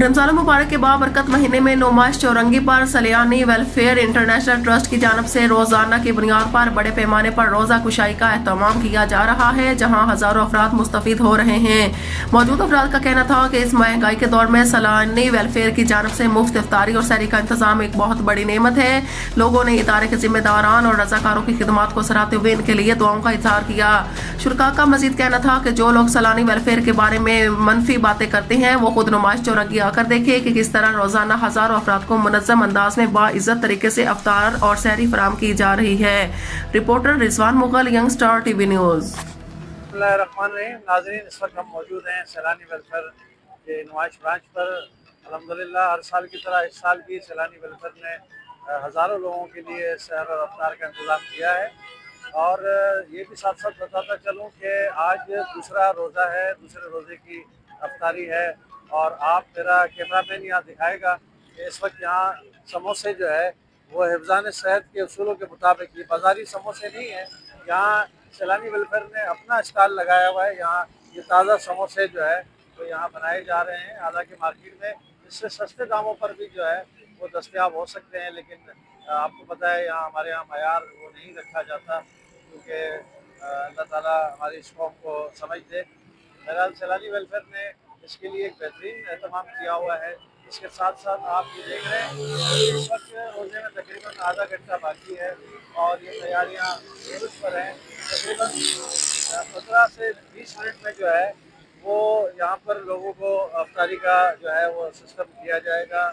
रमजान मुबारक के बाबरकत महीने में नुमाइश चौरंगी पर सलियानी वेलफेयर इंटरनेशनल ट्रस्ट की जानब से रोजाना की बुनियाद पर बड़े पैमाने पर रोजा कुशाई का एहतमाम किया जा रहा है, जहां हजारों अफराद मुस्तफिद हो रहे हैं। मौजूद अफराद का कहना था कि इस महंगाई के दौर में सलियानी वेलफेयर की जानब से मुफ्त इफ्तारी और सैरी का इंतजाम एक बहुत बड़ी नेमत है। लोगों ने इदारे के जिम्मेदारान और रजाकारों की खिदमत को सराहते हुए इनके लिए दुआओं का इजहार किया। शुरका का मजीद कहना था कि जो लोग सलानी वेलफेयर के बारे में मनफी बातें करते हैं वो खुद नुमाइश चौरंगी आकर देखे कि किस तरह रोजाना हजारों अफराद को मुनज़्ज़म अंदाज में बाइज्जत तरीके से अफ्तार और सहरी फराम की जा रही है। Reporter Rizwan Mughal, young star TV news. नाज़रीन, इस वक्त हम मौजूद हैं सैलानी वेलफेयर के नुमाइश ब्रांच पर। अल्हम्दुलिल्लाह हर साल की तरह इस साल भी सैलानी वेलफेयर ने हज़ारों लोगों के लिए सहर और अफ्तार का इंतज़ाम किया है। और ये भी साथ साथ बताता चलूँ कि आज दूसरा रोज़ा है, दूसरे रोज़े की अफ्तारी है। और आप मेरा कैमरामैन यहाँ दिखाएगा कि इस वक्त यहाँ समोसे जो है वो हिफ्ज़ान सेहत के उसूलों के मुताबिक, ये बाज़ारी समोसे नहीं है। यहाँ सैलानी वेलफेयर ने अपना स्टॉल लगाया हुआ है। यहाँ ये ताज़ा समोसे जो है वो यहाँ बनाए जा रहे हैं। हालांकि मार्केट में इससे सस्ते दामों पर भी जो है वो दस्तयाब हो सकते हैं, लेकिन आपको पता है यहाँ हमारे यहाँ मयार वो नहीं रखा जाता, क्योंकि अल्लाह ताला हमारी इस कौम को समझ दे। बहरहाल सैलानी वेलफेयर ने इसके लिए एक बेहतरीन एहतमाम किया हुआ है। इसके साथ साथ आप ये देख रहे हैं कि इस वक्त रोज़े में तकरीबन आधा घंटा बाकी है और ये तैयारियाँ शुरू पर हैं। तकरीबन 15 से 20 मिनट में जो है वो यहाँ पर लोगों को अफ्तारी का जो है वो सिस्टम दिया जाएगा।